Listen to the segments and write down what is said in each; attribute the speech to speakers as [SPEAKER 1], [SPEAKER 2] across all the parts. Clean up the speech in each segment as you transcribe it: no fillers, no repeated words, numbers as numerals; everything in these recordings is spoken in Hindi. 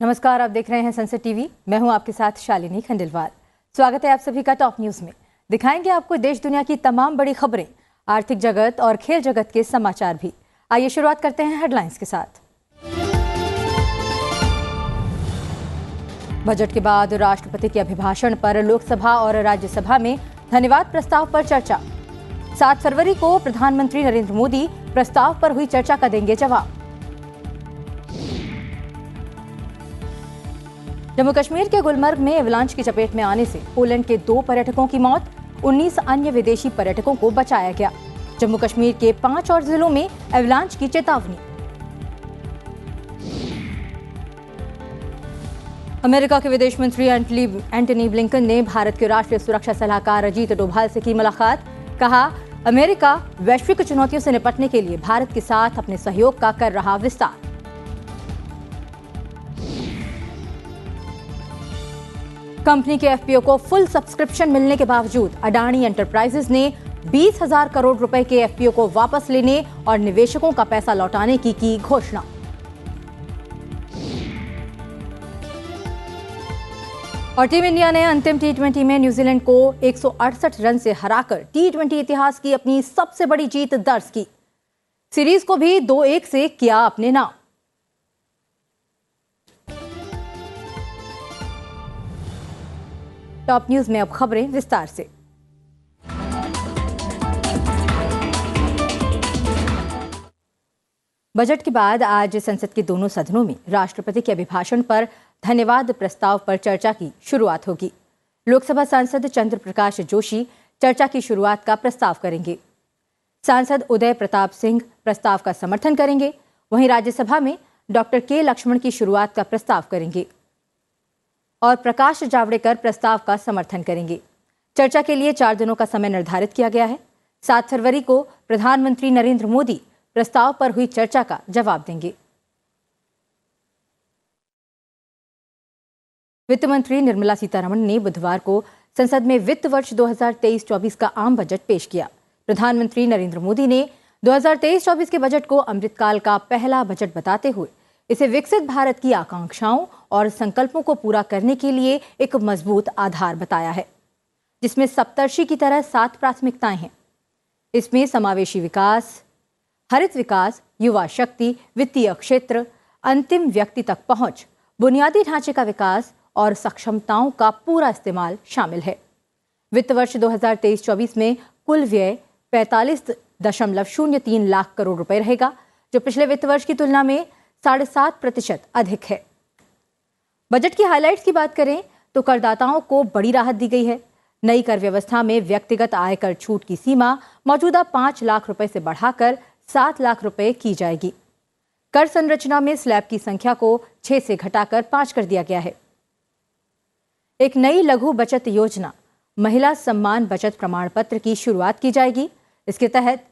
[SPEAKER 1] नमस्कार, आप देख रहे हैं संसद टीवी। मैं हूं आपके साथ शालिनी खंडेलवाल। स्वागत है आप सभी का टॉप न्यूज में। दिखाएंगे आपको देश दुनिया की तमाम बड़ी खबरें, आर्थिक जगत और खेल जगत के समाचार भी। आइए शुरुआत करते हैं हेडलाइंस के साथ। बजट के बाद राष्ट्रपति के अभिभाषण पर लोकसभा और राज्यसभा में धन्यवाद प्रस्ताव पर चर्चा। 7 फरवरी को प्रधानमंत्री नरेंद्र मोदी प्रस्ताव पर हुई चर्चा का देंगे जवाब। जम्मू कश्मीर के गुलमर्ग में एवलांच की चपेट में आने से पोलैंड के 2 पर्यटकों की मौत, 19 अन्य विदेशी पर्यटकों को बचाया गया। जम्मू कश्मीर के 5 और जिलों में एवलांच की चेतावनी। अमेरिका के विदेश मंत्री एंटनी ब्लिंकन ने भारत के राष्ट्रीय सुरक्षा सलाहकार अजीत डोभाल से की मुलाकात। कहा, अमेरिका वैश्विक चुनौतियों से निपटने के लिए भारत के साथ अपने सहयोग का कर रहा विस्तार। कंपनी के एफपीओ को फुल सब्सक्रिप्शन मिलने के बावजूद अडानी एंटरप्राइजेज ने 20,000 करोड़ रुपए के एफपीओ को वापस लेने और निवेशकों का पैसा लौटाने की घोषणा। और टीम इंडिया ने अंतिम टी20 में न्यूजीलैंड को 168 रन से हराकर टी20 इतिहास की अपनी सबसे बड़ी जीत दर्ज की। सीरीज को भी 2-1 से किया अपने नाम। टॉप न्यूज में अब खबरें विस्तार से। बजट के बाद आज संसद के दोनों सदनों में राष्ट्रपति के अभिभाषण पर धन्यवाद प्रस्ताव पर चर्चा की शुरुआत होगी। लोकसभा सांसद चंद्र प्रकाश जोशी चर्चा की शुरुआत का प्रस्ताव करेंगे। सांसद उदय प्रताप सिंह प्रस्ताव का समर्थन करेंगे। वहीं राज्यसभा में डॉक्टर के लक्ष्मण की शुरुआत का प्रस्ताव करेंगे और प्रकाश जावड़ेकर प्रस्ताव का समर्थन करेंगे। चर्चा के लिए 4 दिनों का समय निर्धारित किया गया है। 7 फरवरी को प्रधानमंत्री नरेंद्र मोदी प्रस्ताव पर हुई चर्चा का जवाब देंगे। वित्त मंत्री निर्मला सीतारमण ने बुधवार को संसद में वित्त वर्ष 2023-24 का आम बजट पेश किया। प्रधानमंत्री नरेंद्र मोदी ने 2023-24 के बजट को अमृतकाल का पहला बजट बताते हुए इसे विकसित भारत की आकांक्षाओं और संकल्पों को पूरा करने के लिए एक मजबूत आधार बताया है, जिसमें सप्तर्षि की तरह 7 प्राथमिकताएं हैं। इसमें समावेशी विकास, हरित विकास, युवा शक्ति, वित्तीय क्षेत्र, अंतिम व्यक्ति तक पहुंच, बुनियादी ढांचे का विकास और सक्षमताओं का पूरा इस्तेमाल शामिल है। वित्त वर्ष 2023-24 में कुल व्यय 45.03 लाख करोड़ रुपए रहेगा, जो पिछले वित्त वर्ष की तुलना में 7.5% अधिक है। बजट की हाइलाइट्स की बात करें तो करदाताओं को बड़ी राहत दी गई है। नई कर व्यवस्था में व्यक्तिगत आयकर छूट की सीमा मौजूदा 5 लाख रुपए से बढ़ाकर 7 लाख रुपए की जाएगी। कर संरचना में स्लैब की संख्या को 6 से घटाकर 5 कर दिया गया है। एक नई लघु बचत योजना महिला सम्मान बचत प्रमाण पत्र की शुरुआत की जाएगी। इसके तहत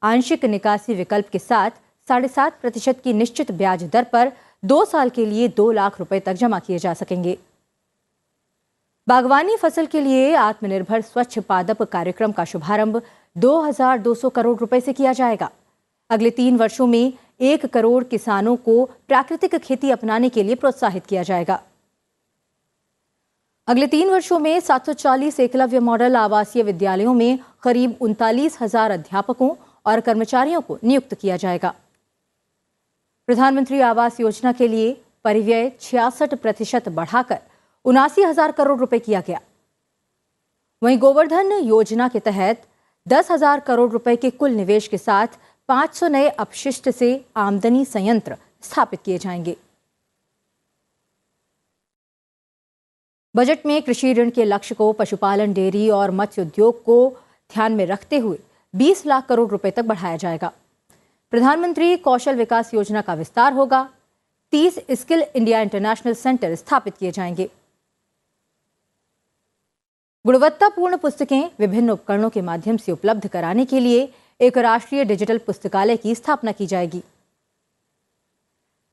[SPEAKER 1] आंशिक निकासी विकल्प के साथ 7.5% की निश्चित ब्याज दर पर 2 साल के लिए 2 लाख रुपए तक जमा किए जा सकेंगे। बागवानी फसल के लिए आत्मनिर्भर स्वच्छ पादप कार्यक्रम का शुभारंभ 2,200 करोड़ रुपए से किया जाएगा। अगले 3 वर्षों में 1 करोड़ किसानों को प्राकृतिक खेती अपनाने के लिए प्रोत्साहित किया जाएगा। अगले 3 वर्षों में 740 एकलव्य मॉडल आवासीय विद्यालयों में करीब 39,000 अध्यापकों और कर्मचारियों को नियुक्त किया जाएगा। प्रधानमंत्री आवास योजना के लिए परिव्यय 66% बढ़ाकर 79,000 करोड़ रुपए किया गया। वहीं गोवर्धन योजना के तहत 10,000 करोड़ रुपए के कुल निवेश के साथ 500 नए अपशिष्ट से आमदनी संयंत्र स्थापित किए जाएंगे। बजट में कृषि ऋण के लक्ष्य को पशुपालन, डेयरी और मत्स्य उद्योग को ध्यान में रखते हुए 20 लाख करोड़ रुपए तक बढ़ाया जाएगा। प्रधानमंत्री कौशल विकास योजना का विस्तार होगा। 30 स्किल इंडिया इंटरनेशनल सेंटर स्थापित किए जाएंगे। गुणवत्तापूर्ण पुस्तकें विभिन्न उपकरणों के माध्यम से उपलब्ध कराने के लिए एक राष्ट्रीय डिजिटल पुस्तकालय की स्थापना की जाएगी।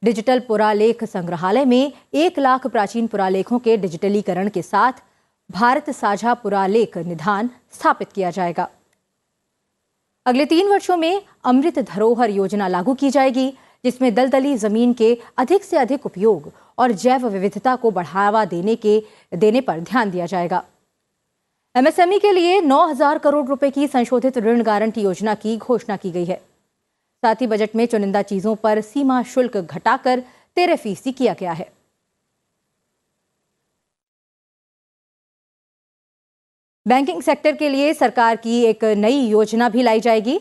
[SPEAKER 1] डिजिटल पुरालेख संग्रहालय में 1 लाख प्राचीन पुरालेखों के डिजिटलीकरण के साथ भारत साझा पुरालेख निधान स्थापित किया जाएगा। अगले 3 वर्षों में अमृत धरोहर योजना लागू की जाएगी, जिसमें दलदली जमीन के अधिक से अधिक उपयोग और जैव विविधता को बढ़ावा देने पर ध्यान दिया जाएगा। एमएसएमई के लिए 9,000 करोड़ रुपए की संशोधित ऋण गारंटी योजना की घोषणा की गई है। साथ ही बजट में चुनिंदा चीजों पर सीमा शुल्क घटाकर 13% किया गया है। बैंकिंग सेक्टर के लिए सरकार की एक नई योजना भी लाई जाएगी।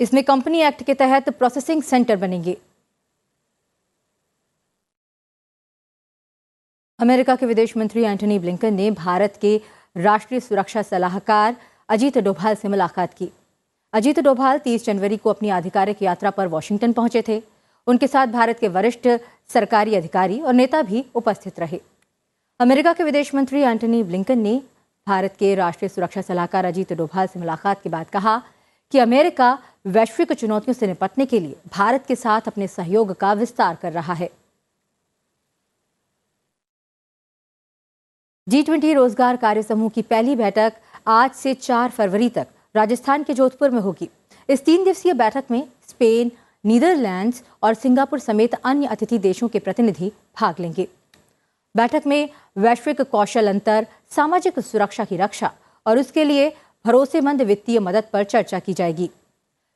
[SPEAKER 1] इसमें कंपनी एक्ट के तहत प्रोसेसिंग सेंटर बनेंगे। अमेरिका के विदेश मंत्री एंटनी ब्लिंकन ने भारत के राष्ट्रीय सुरक्षा सलाहकार अजीत डोभाल से मुलाकात की। अजीत डोभाल 30 जनवरी को अपनी आधिकारिक यात्रा पर वॉशिंगटन पहुंचे थे। उनके साथ भारत के वरिष्ठ सरकारी अधिकारी और नेता भी उपस्थित रहे। अमेरिका के विदेश मंत्री एंटनी ब्लिंकन ने भारत के राष्ट्रीय सुरक्षा सलाहकार अजीत डोभाल से मुलाकात के बाद कहा कि अमेरिका वैश्विक चुनौतियों से निपटने के लिए भारत के साथ अपने सहयोग का विस्तार कर रहा है। G20 रोजगार कार्य समूह की पहली बैठक आज से 4 फरवरी तक राजस्थान के जोधपुर में होगी। इस 3 दिवसीय बैठक में स्पेन, नीदरलैंड्स और सिंगापुर समेत अन्य अतिथि देशों के प्रतिनिधि भाग लेंगे। बैठक में वैश्विक कौशल अंतर, सामाजिक सुरक्षा की रक्षा और उसके लिए भरोसेमंद वित्तीय मदद पर चर्चा की जाएगी।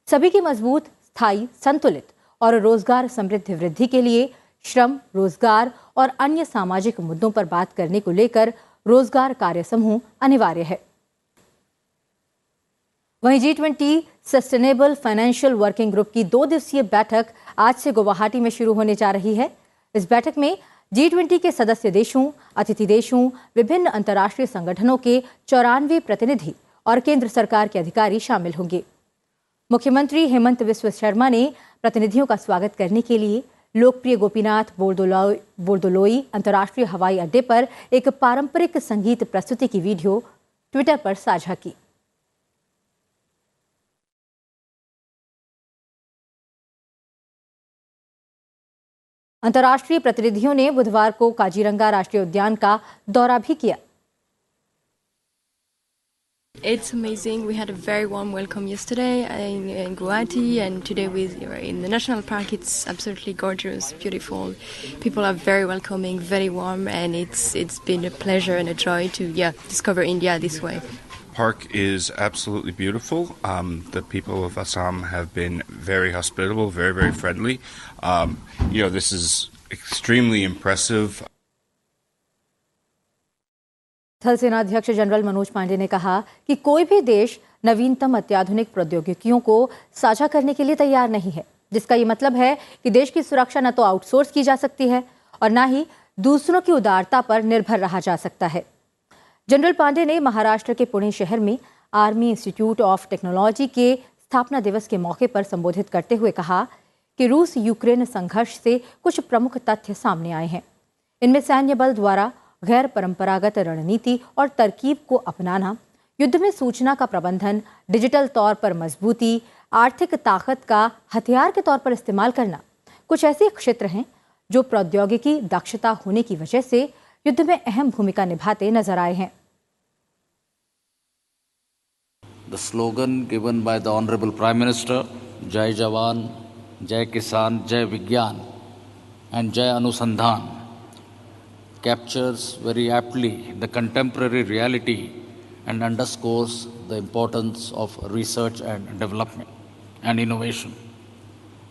[SPEAKER 1] सभी की मजबूत, स्थायी, संतुलित और रोजगार समृद्ध वृद्धि के लिए श्रम, रोजगार और अन्य सामाजिक मुद्दों पर बात करने को लेकर रोजगार कार्य समूह अनिवार्य है। वहीं G20 sustainable financial working group की 2 दिवसीय बैठक आज से गुवाहाटी में शुरू होने जा रही है। इस बैठक में G20 के सदस्य देशों, अतिथि देशों, विभिन्न अंतर्राष्ट्रीय संगठनों के 94 प्रतिनिधि और केंद्र सरकार के अधिकारी शामिल होंगे। मुख्यमंत्री हेमंत बिस्वा शर्मा ने प्रतिनिधियों का स्वागत करने के लिए लोकप्रिय गोपीनाथ बोरदोलोई अंतर्राष्ट्रीय हवाई अड्डे पर एक पारंपरिक संगीत प्रस्तुति की वीडियो ट्विटर पर साझा की। अंतर्राष्ट्रीय प्रतिनिधियों ने बुधवार को काजीरंगा राष्ट्रीय उद्यान का दौरा भी किया।
[SPEAKER 2] It's amazing. We had a very warm welcome yesterday in Guwahati, and today we're in the national park. It's absolutely gorgeous, beautiful. People are very welcoming, very warm, and it's been a pleasure and a joy to discover India this way.
[SPEAKER 3] Park is absolutely beautiful. The people of Assam have been very hospitable, very, very friendly. This is extremely impressive.
[SPEAKER 1] थल सेनाध्यक्ष जनरल मनोज पांडे ने कहा कि कोई भी देश नवीनतम अत्याधुनिक प्रौद्योगिकियों को साझा करने के लिए तैयार नहीं है, जिसका ये मतलब है कि देश की सुरक्षा न तो आउटसोर्स की जा सकती है और न ही दूसरों की उदारता पर निर्भर रहा जा सकता है। जनरल पांडे ने महाराष्ट्र के पुणे शहर में आर्मी इंस्टीट्यूट ऑफ टेक्नोलॉजी के स्थापना दिवस के मौके पर संबोधित करते हुए कहा कि रूस यूक्रेन संघर्ष से कुछ प्रमुख तथ्य सामने आए हैं। इनमें सैन्य बल द्वारा गैर परंपरागत रणनीति और तरकीब को अपनाना, युद्ध में सूचना का प्रबंधन, डिजिटल तौर पर मजबूती, आर्थिक ताकत का हथियार के तौर पर इस्तेमाल करना कुछ ऐसे क्षेत्र हैं जो प्रौद्योगिकी दक्षता होने की वजह से युद्ध में अहम भूमिका निभाते नजर आए हैं।
[SPEAKER 4] The slogan given by the Honorable Prime Minister, Jai Jawan, Jai Kisan, Jai Vigyan and Jai Anusandhan, captures very aptly the contemporary reality and underscores the importance of research and development and innovation.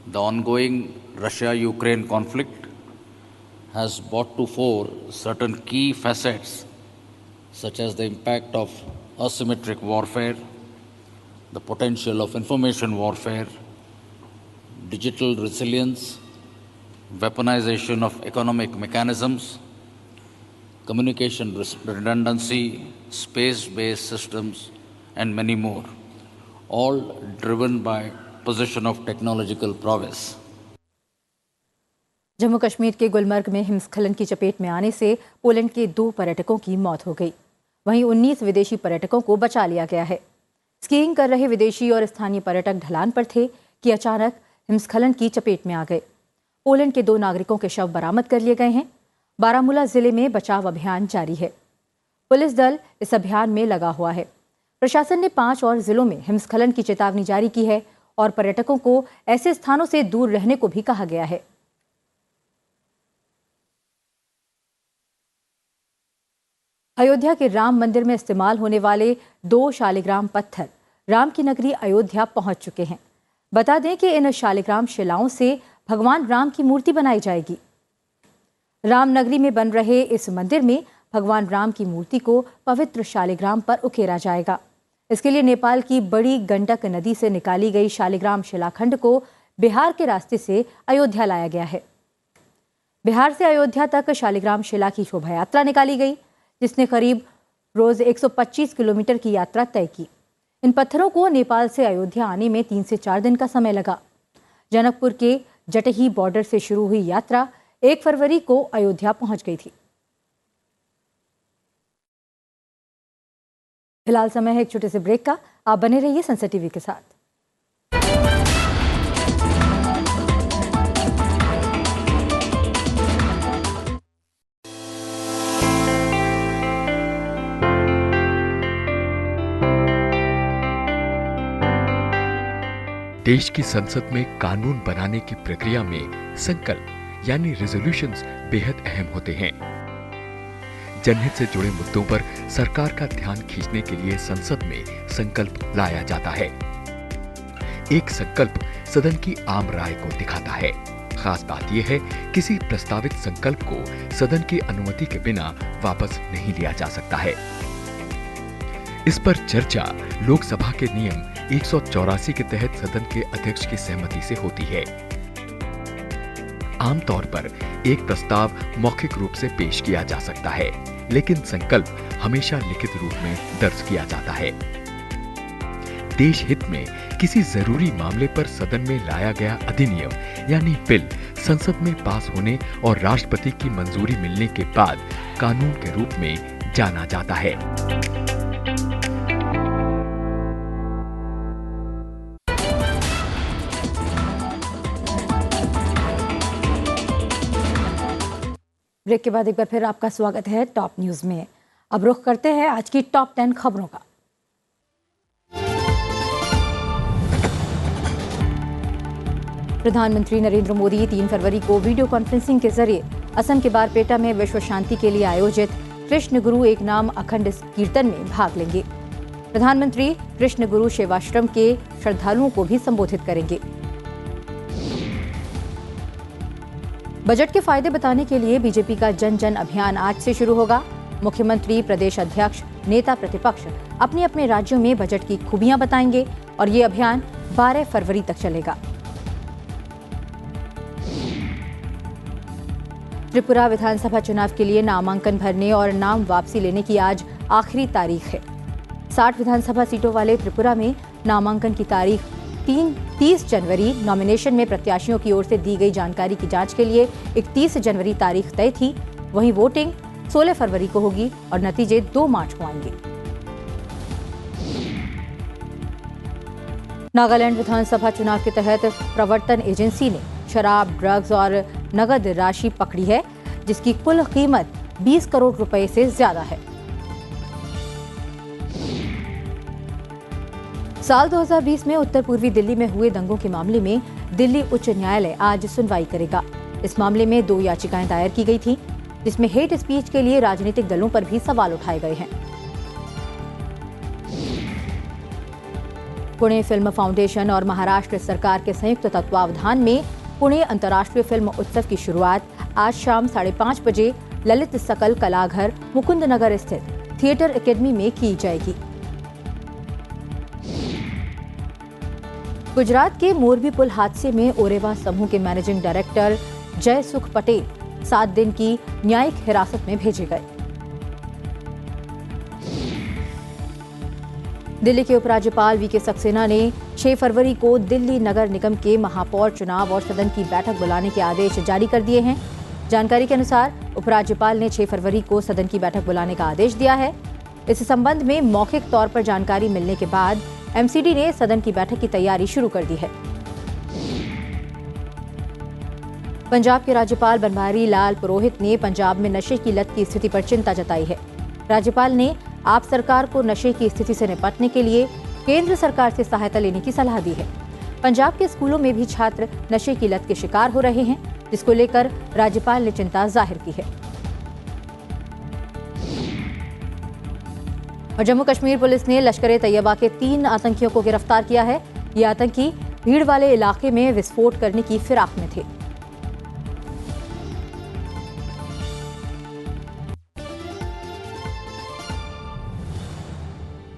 [SPEAKER 4] The ongoing Russia-Ukraine conflict has brought to fore certain key facets such as the impact of asymmetric warfare, the potential of information warfare, digital resilience, weaponization of economic mechanisms, communication redundancy, space-based systems, and many more, all driven by position of technological prowess.
[SPEAKER 1] Jammu Kashmir के गुलमर्ग में हिमस्खलन की चपेट में आने से पोलैंड के 2 पर्यटकों की मौत हो गई। वहीं 19 विदेशी पर्यटकों को बचा लिया गया है। स्कीइंग कर रहे विदेशी और स्थानीय पर्यटक ढलान पर थे कि अचानक हिमस्खलन की चपेट में आ गए। पोलैंड के 2 नागरिकों के शव बरामद कर लिए गए हैं। बारामूला जिले में बचाव अभियान जारी है। पुलिस दल इस अभियान में लगा हुआ है। प्रशासन ने 5 और जिलों में हिमस्खलन की चेतावनी जारी की है और पर्यटकों को ऐसे स्थानों से दूर रहने को भी कहा गया है। अयोध्या के राम मंदिर में इस्तेमाल होने वाले 2 शालिग्राम पत्थर राम की नगरी अयोध्या पहुंच चुके हैं। बता दें कि इन शालिग्राम शिलाओं से भगवान राम की मूर्ति बनाई जाएगी। राम नगरी में बन रहे इस मंदिर में भगवान राम की मूर्ति को पवित्र शालिग्राम पर उकेरा जाएगा। इसके लिए नेपाल की बड़ी गंडक नदी से निकाली गई शालिग्राम शिलाखंड को बिहार के रास्ते से अयोध्या लाया गया है। बिहार से अयोध्या तक शालिग्राम शिला की शोभा यात्रा निकाली गई, जिसने करीब रोज 125 किलोमीटर की यात्रा तय की। इन पत्थरों को नेपाल से अयोध्या आने में 3 से 4 दिन का समय लगा। जनकपुर के जटही बॉर्डर से शुरू हुई यात्रा 1 फरवरी को अयोध्या पहुंच गई थी। फिलहाल समय है एक छोटे से ब्रेक का। आप बने रहिए संसद टीवी के साथ।
[SPEAKER 5] देश की संसद में कानून बनाने की प्रक्रिया में संकल्प यानी रेजोल्यूशंस बेहद अहम होते हैं। जनहित से जुड़े मुद्दों पर सरकार का ध्यान खींचने के लिए संसद में संकल्प लाया जाता है। एक संकल्प सदन की आम राय को दिखाता है। खास बात यह है, किसी प्रस्तावित संकल्प को सदन की अनुमति के बिना वापस नहीं लिया जा सकता है। इस पर चर्चा लोकसभा के नियम 184 के तहत सदन के अध्यक्ष की सहमति से होती है। आमतौर पर एक प्रस्ताव मौखिक रूप से पेश किया जा सकता है, लेकिन संकल्प हमेशा लिखित रूप में दर्ज किया जाता है। देश हित में किसी जरूरी मामले पर सदन में लाया गया अधिनियम यानी बिल संसद में पास होने और राष्ट्रपति की मंजूरी मिलने के बाद कानून के रूप में जाना जाता है।
[SPEAKER 1] ब्रेक के बाद एक बार फिर आपका स्वागत है टॉप न्यूज में। अब रुख करते हैं आज की टॉप 10 खबरों का। प्रधानमंत्री नरेंद्र मोदी 3 फरवरी को वीडियो कॉन्फ्रेंसिंग के जरिए असम के बारपेटा में विश्व शांति के लिए आयोजित कृष्ण गुरु एक नाम अखंड कीर्तन में भाग लेंगे। प्रधानमंत्री कृष्ण गुरु सेवाश्रम के श्रद्धालुओं को भी संबोधित करेंगे। बजट के फायदे बताने के लिए बीजेपी का जन जन अभियान आज से शुरू होगा। मुख्यमंत्री, प्रदेश अध्यक्ष, नेता प्रतिपक्ष अपने अपने राज्यों में बजट की खूबियां बताएंगे और ये अभियान 12 फरवरी तक चलेगा। त्रिपुरा विधानसभा चुनाव के लिए नामांकन भरने और नाम वापसी लेने की आज आखिरी तारीख है। 60 विधानसभा सीटों वाले त्रिपुरा में नामांकन की तारीख 30 जनवरी, नॉमिनेशन में प्रत्याशियों की ओर से दी गई जानकारी की जांच के लिए 31 जनवरी तारीख तय थी। वहीं वोटिंग 16 फरवरी को होगी और नतीजे 2 मार्च को आएंगे। नागालैंड विधानसभा चुनाव के तहत प्रवर्तन एजेंसी ने शराब, ड्रग्स और नगद राशि पकड़ी है, जिसकी कुल कीमत 20 करोड़ रुपए से ज्यादा है। साल 2020 में उत्तर पूर्वी दिल्ली में हुए दंगों के मामले में दिल्ली उच्च न्यायालय आज सुनवाई करेगा। इस मामले में 2 याचिकाएं दायर की गई थी, जिसमें हेट स्पीच के लिए राजनीतिक दलों पर भी सवाल उठाए गए हैं। पुणे फिल्म फाउंडेशन और महाराष्ट्र सरकार के संयुक्त तत्वावधान में पुणे अंतर्राष्ट्रीय फिल्म उत्सव की शुरुआत आज शाम 5:30 बजे ललित सकल कलाघर, मुकुंद नगर स्थित थिएटर एकेडमी में की जाएगी। गुजरात के मोरबी पुल हादसे में ओरेवा समूह के मैनेजिंग डायरेक्टर जयसुख पटेल 7 दिन की न्यायिक हिरासत में भेजे गए। दिल्ली के उपराज्यपाल वीके सक्सेना ने 6 फरवरी को दिल्ली नगर निगम के महापौर चुनाव और सदन की बैठक बुलाने के आदेश जारी कर दिए हैं। जानकारी के अनुसार उपराज्यपाल ने 6 फरवरी को सदन की बैठक बुलाने का आदेश दिया है। इस संबंध में मौखिक तौर पर जानकारी मिलने के बाद एमसीडी ने सदन की बैठक की तैयारी शुरू कर दी है। पंजाब के राज्यपाल बनवारी लाल पुरोहित ने पंजाब में नशे की लत की स्थिति पर चिंता जताई है। राज्यपाल ने आप सरकार को नशे की स्थिति से निपटने के लिए केंद्र सरकार से सहायता लेने की सलाह दी है। पंजाब के स्कूलों में भी छात्र नशे की लत के शिकार हो रहे हैं, जिसको लेकर राज्यपाल ने चिंता जाहिर की है। और जम्मू कश्मीर पुलिस ने लश्कर ए तैयबा के 3 आतंकियों को गिरफ्तार किया है। ये आतंकी भीड़ वाले इलाके में विस्फोट करने की फिराक में थे।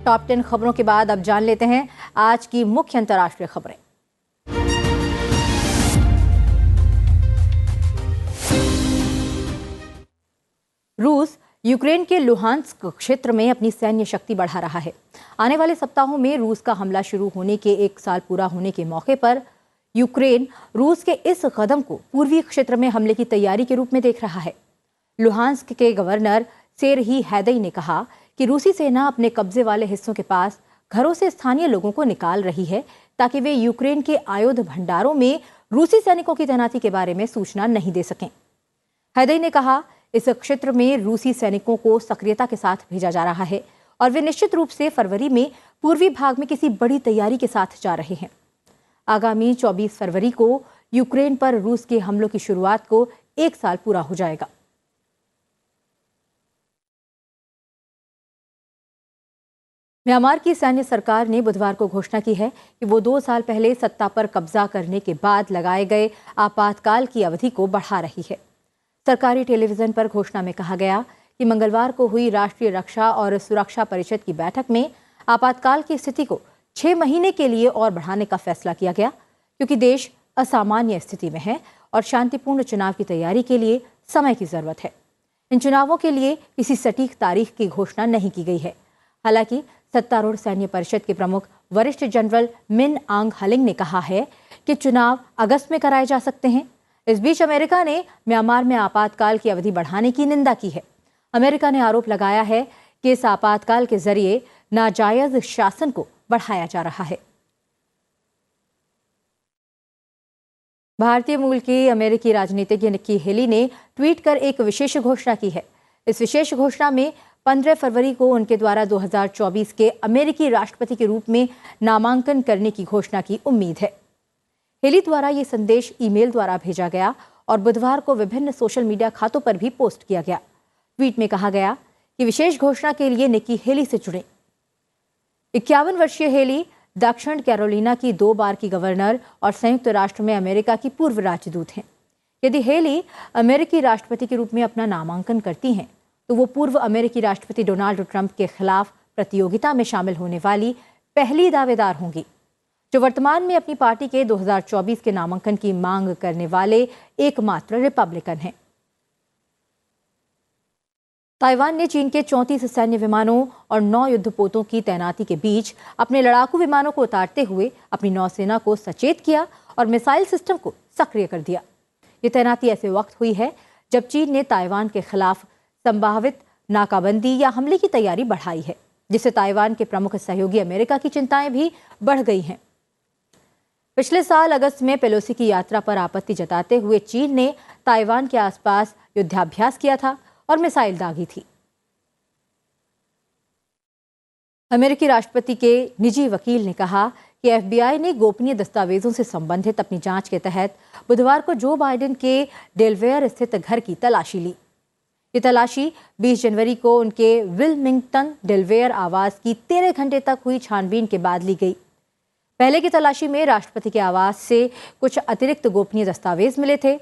[SPEAKER 1] टॉप 10 खबरों के बाद अब जान लेते हैं आज की मुख्य अंतर्राष्ट्रीय खबरें। रूस यूक्रेन के लुहांस्क क्षेत्र में अपनी सैन्य शक्ति बढ़ा रहा है। आने वाले सप्ताहों में रूस का हमला शुरू होने के 1 साल पूरा होने के मौके पर यूक्रेन रूस के इस कदम को पूर्वी क्षेत्र में हमले की तैयारी के रूप में देख रहा है। लुहांस्क के गवर्नर सेरही हैदई ने कहा कि रूसी सेना अपने कब्जे वाले हिस्सों के पास घरों से स्थानीय लोगों को निकाल रही है ताकि वे यूक्रेन के आयुध भंडारों में रूसी सैनिकों की तैनाती के बारे में सूचना नहीं दे सकें। हैदई ने कहा, इस क्षेत्र में रूसी सैनिकों को सक्रियता के साथ भेजा जा रहा है और वे निश्चित रूप से फरवरी में पूर्वी भाग में किसी बड़ी तैयारी के साथ जा रहे हैं। आगामी 24 फरवरी को यूक्रेन पर रूस के हमलों की शुरुआत को 1 साल पूरा हो जाएगा। म्यांमार की सैन्य सरकार ने बुधवार को घोषणा की है कि वो 2 साल पहले सत्ता पर कब्जा करने के बाद लगाए गए आपातकाल की अवधि को बढ़ा रही है। सरकारी टेलीविजन पर घोषणा में कहा गया कि मंगलवार को हुई राष्ट्रीय रक्षा और सुरक्षा परिषद की बैठक में आपातकाल की स्थिति को 6 महीने के लिए और बढ़ाने का फैसला किया गया, क्योंकि देश असामान्य स्थिति में है और शांतिपूर्ण चुनाव की तैयारी के लिए समय की जरूरत है। इन चुनावों के लिए किसी सटीक तारीख की घोषणा नहीं की गई है। हालांकि सत्तारूढ़ सैन्य परिषद के प्रमुख वरिष्ठ जनरल मिन आंग हलिंग ने कहा है कि चुनाव अगस्त में कराए जा सकते हैं। इस बीच अमेरिका ने म्यांमार में आपातकाल की अवधि बढ़ाने की निंदा की है। अमेरिका ने आरोप लगाया है कि इस आपातकाल के जरिए नाजायज शासन को बढ़ाया जा रहा है। भारतीय मूल की अमेरिकी राजनीतिज्ञ निक्की हेली ने ट्वीट कर एक विशेष घोषणा की है। इस विशेष घोषणा में 15 फरवरी को उनके द्वारा 2024 के अमेरिकी राष्ट्रपति के रूप में नामांकन करने की घोषणा की उम्मीद है। हेली द्वारा ये संदेश ईमेल द्वारा भेजा गया और बुधवार को विभिन्न सोशल मीडिया खातों पर भी पोस्ट किया गया। ट्वीट में कहा गया कि विशेष घोषणा के लिए निक्की हेली से जुड़ें। 51 वर्षीय हेली दक्षिण कैरोलिना की 2 बार की गवर्नर और संयुक्त राष्ट्र में अमेरिका की पूर्व राजदूत हैं। यदि हेली अमेरिकी राष्ट्रपति के रूप में अपना नामांकन करती हैं तो वो पूर्व अमेरिकी राष्ट्रपति डोनाल्ड ट्रंप के खिलाफ प्रतियोगिता में शामिल होने वाली पहली दावेदार होंगी, जो वर्तमान में अपनी पार्टी के 2024 के नामांकन की मांग करने वाले एकमात्र रिपब्लिकन हैं। ताइवान ने चीन के 34 सैन्य विमानों और 9 युद्धपोतों की तैनाती के बीच अपने लड़ाकू विमानों को उतारते हुए अपनी नौसेना को सचेत किया और मिसाइल सिस्टम को सक्रिय कर दिया। ये तैनाती ऐसे वक्त हुई है जब चीन ने ताइवान के खिलाफ संभावित नाकाबंदी या हमले की तैयारी बढ़ाई है, जिससे ताइवान के प्रमुख सहयोगी अमेरिका की चिंताएं भी बढ़ गई हैं। पिछले साल अगस्त में पेलोसी की यात्रा पर आपत्ति जताते हुए चीन ने ताइवान के आसपास युद्धाभ्यास किया था और मिसाइल दागी थी। अमेरिकी राष्ट्रपति के निजी वकील ने कहा कि एफबीआई ने गोपनीय दस्तावेजों से संबंधित अपनी जांच के तहत बुधवार को जो बाइडेन के डेलवेयर स्थित घर की तलाशी ली। ये तलाशी 20 जनवरी को उनके विल्मिंगटन डेलवेयर आवास की 13 घंटे तक हुई छानबीन के बाद ली गई। पहले की तलाशी में राष्ट्रपति के आवास से कुछ अतिरिक्त गोपनीय दस्तावेज मिले थे।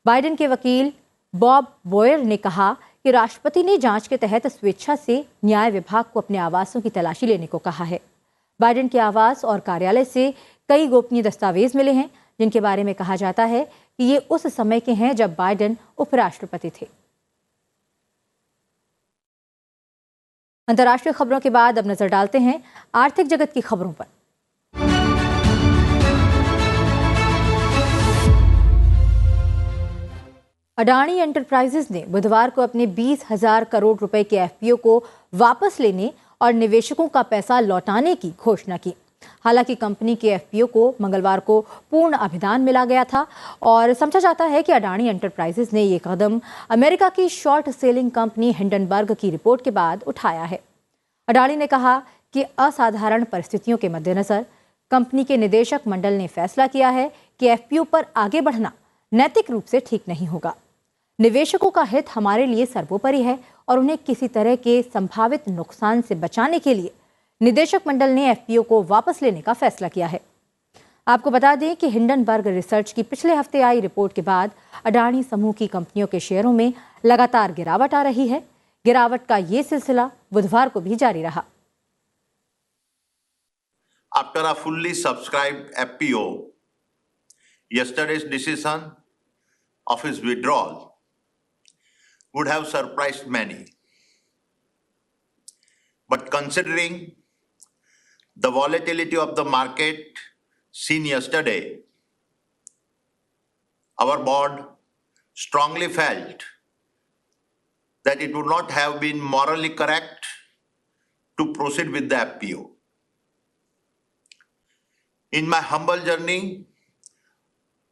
[SPEAKER 1] बाइडेन के वकील बॉब बोयर ने कहा कि राष्ट्रपति ने जांच के तहत स्वेच्छा से न्याय विभाग को अपने आवासों की तलाशी लेने को कहा है। बाइडेन के आवास और कार्यालय से कई गोपनीय दस्तावेज मिले हैं, जिनके बारे में कहा जाता है कि ये उस समय के हैं जब बाइडेन उपराष्ट्रपति थे। अंतर्राष्ट्रीय खबरों के बाद अब नजर डालते हैं आर्थिक जगत की खबरों पर। अडानी एंटरप्राइजेज ने बुधवार को अपने 20,000 करोड़ रुपए के एफपीओ को वापस लेने और निवेशकों का पैसा लौटाने की घोषणा की। हालांकि कंपनी के एफपीओ को मंगलवार को पूर्ण अभिदान मिला गया था और समझा जाता है कि अडानी एंटरप्राइजेज ने ये कदम अमेरिका की शॉर्ट सेलिंग कंपनी हिंडनबर्ग की रिपोर्ट के बाद उठाया है। अडानी ने कहा कि असाधारण परिस्थितियों के मद्देनजर कंपनी के निदेशक मंडल ने फैसला किया है कि एफपीओ पर आगे बढ़ना नैतिक रूप से ठीक नहीं होगा। निवेशकों का हित हमारे लिए सर्वोपरि है और उन्हें किसी तरह के संभावित नुकसान से बचाने के लिए निदेशक मंडल ने एफपीओ को वापस लेने का फैसला किया है। आपको बता दें कि हिंडनबर्ग रिसर्च की पिछले हफ्ते आई रिपोर्ट के बाद अडानी समूह की कंपनियों के शेयरों में लगातार गिरावट आ रही है। गिरावट का ये सिलसिला बुधवार को भी जारी रहा।
[SPEAKER 6] After a fully subscribed FPO, yesterday's decision of his withdrawal would have surprised many. But considering the volatility of the market seen yesterday, our board strongly felt that it would not have been morally correct to proceed with the FPO. In my humble journey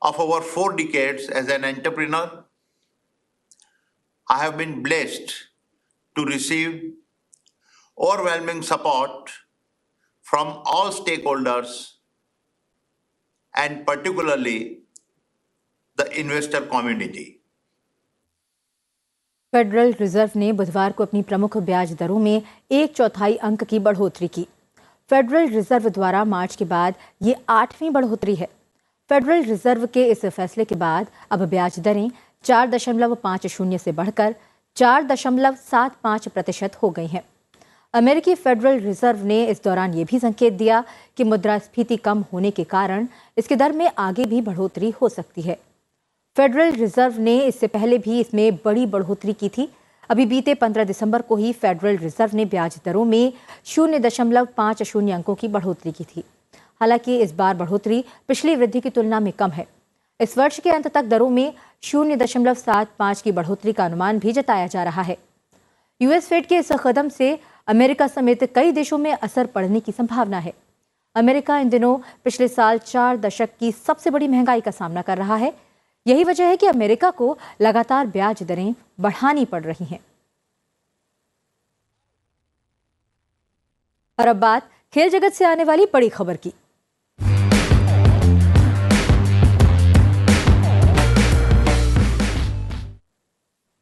[SPEAKER 6] of over 4 decades as an entrepreneur, I have been blessed to receive overwhelming support from all stakeholders and particularly the investor community.
[SPEAKER 1] Federal reserve ने बुधवार को अपनी प्रमुख ब्याज दरों में 1/4 अंक की बढ़ोतरी की। फेडरल रिजर्व द्वारा मार्च के बाद ये 8वीं बढ़ोतरी है। फेडरल रिजर्व के इस फैसले के बाद अब ब्याज दरें 4.50 से बढ़कर 4.75% हो गई हैं। अमेरिकी फेडरल रिजर्व ने इस दौरान ये भी संकेत दिया कि मुद्रास्फीति कम होने के कारण इसके दर में आगे भी बढ़ोतरी हो सकती है। फेडरल रिजर्व ने इससे पहले भी इसमें बड़ी बढ़ोतरी की थी। अभी बीते 15 दिसंबर को ही फेडरल रिजर्व ने ब्याज दरों में 0.50 अंकों की बढ़ोतरी की थी। हालांकि इस बार बढ़ोतरी पिछली वृद्धि की तुलना में कम है। इस वर्ष के अंत तक दरों में 0.75 की बढ़ोतरी का अनुमान भी जताया जा रहा है। यूएस फेड के इस कदम से अमेरिका समेत कई देशों में असर पड़ने की संभावना है। अमेरिका इन दिनों पिछले साल 4 दशक की सबसे बड़ी महंगाई का सामना कर रहा है। यही वजह है कि अमेरिका को लगातार ब्याज दरें बढ़ानी पड़ रही हैं। और अब बात खेल जगत से आने वाली बड़ी खबर की।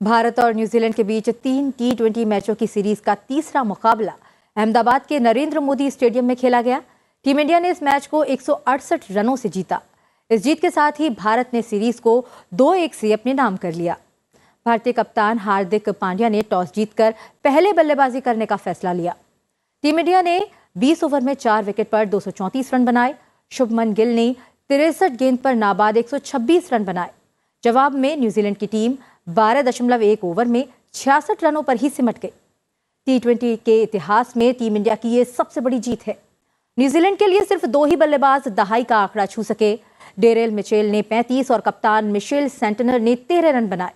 [SPEAKER 1] भारत और न्यूजीलैंड के बीच 3 T20 मैचों की सीरीज का तीसरा मुकाबला अहमदाबाद के नरेंद्र मोदी स्टेडियम में खेला गया। टीम इंडिया ने इस मैच को 168 रनों से जीता। इस जीत के साथ ही भारत ने सीरीज को 2-1 से अपने नाम कर लिया। भारतीय कप्तान हार्दिक पांड्या ने टॉस जीतकर पहले बल्लेबाजी करने का फैसला लिया। टीम इंडिया ने 20 ओवर में 4 विकेट पर 234 रन बनाए। शुभमन गिल ने 63 गेंद पर नाबाद 126 रन बनाए। जवाब में न्यूजीलैंड की टीम 12.1 ओवर में 66 रनों पर ही सिमट गई। T20 के इतिहास में टीम इंडिया की ये सबसे बड़ी जीत है। न्यूजीलैंड के लिए सिर्फ 2 ही बल्लेबाज दहाई का आंकड़ा छू सके। डेरेल मिचेल ने 35 और कप्तान मिशेल सेंटनर ने 13 रन बनाए।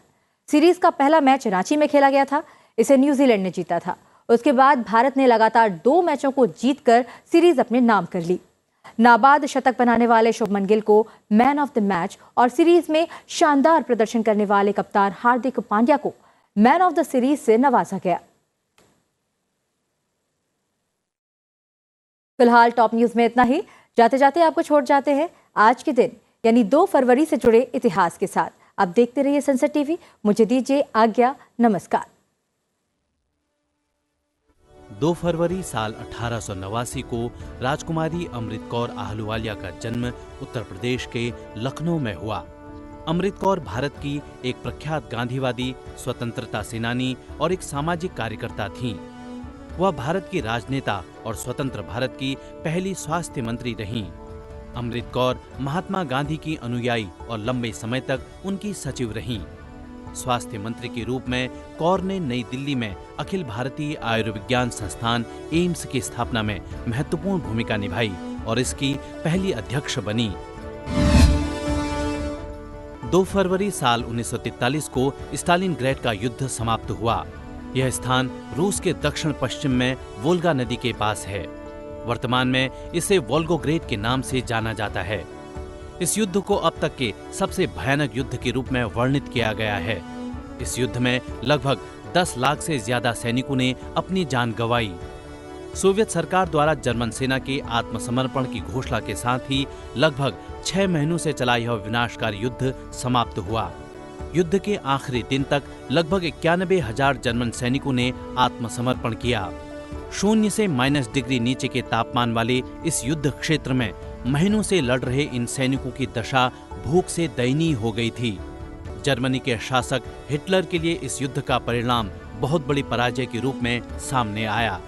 [SPEAKER 1] सीरीज का पहला मैच रांची में खेला गया था। इसे न्यूजीलैंड ने जीता था। उसके बाद भारत ने लगातार 2 मैचों को जीतकर सीरीज अपने नाम कर ली। नाबाद शतक बनाने वाले शुभमन गिल को मैन ऑफ द मैच और सीरीज में शानदार प्रदर्शन करने वाले कप्तान हार्दिक पांड्या को मैन ऑफ द सीरीज से नवाजा गया। फिलहाल टॉप न्यूज में इतना ही। जाते जाते आपको छोड़ जाते हैं आज के दिन यानी 2 फरवरी से जुड़े इतिहास के साथ। आप देखते रहिए सनसेट टीवी। मुझे दीजिए आज्ञा। नमस्कार।
[SPEAKER 7] 2 फरवरी साल 1889 को राजकुमारी अमृत कौर आहलूवालिया का जन्म उत्तर प्रदेश के लखनऊ में हुआ। अमृत कौर भारत की एक प्रख्यात गांधीवादी, स्वतंत्रता सेनानी और एक सामाजिक कार्यकर्ता थीं। वह भारत की राजनेता और स्वतंत्र भारत की पहली स्वास्थ्य मंत्री रहीं। अमृत कौर महात्मा गांधी की अनुयायी और लंबे समय तक उनकी सचिव रहीं। स्वास्थ्य मंत्री के रूप में कौर ने नई दिल्ली में अखिल भारतीय आयुर्विज्ञान संस्थान एम्स की स्थापना में महत्वपूर्ण भूमिका निभाई और इसकी पहली अध्यक्ष बनी। 2 फरवरी साल 1943 को स्टालिनग्रेड का युद्ध समाप्त हुआ। यह स्थान रूस के दक्षिण पश्चिम में वोल्गा नदी के पास है। वर्तमान में इसे वोल्गोग्रेड के नाम से जाना जाता है। इस युद्ध को अब तक के सबसे भयानक युद्ध के रूप में वर्णित किया गया है। इस युद्ध में लगभग 10 लाख से ज्यादा सैनिकों ने अपनी जान गंवाई। सोवियत सरकार द्वारा जर्मन सेना के आत्मसमर्पण की घोषणा के साथ ही लगभग 6 महीनों से चला यह विनाशकारी युद्ध समाप्त हुआ। युद्ध के आखिरी दिन तक लगभग 91,000 जर्मन सैनिकों ने आत्मसमर्पण किया। शून्य से -डिग्री नीचे के तापमान वाले इस युद्ध क्षेत्र में महीनों से लड़ रहे इन सैनिकों की दशा भूख से दयनीय हो गई थी। जर्मनी के शासक हिटलर के लिए इस युद्ध का परिणाम बहुत बड़ी पराजय के रूप में सामने आया।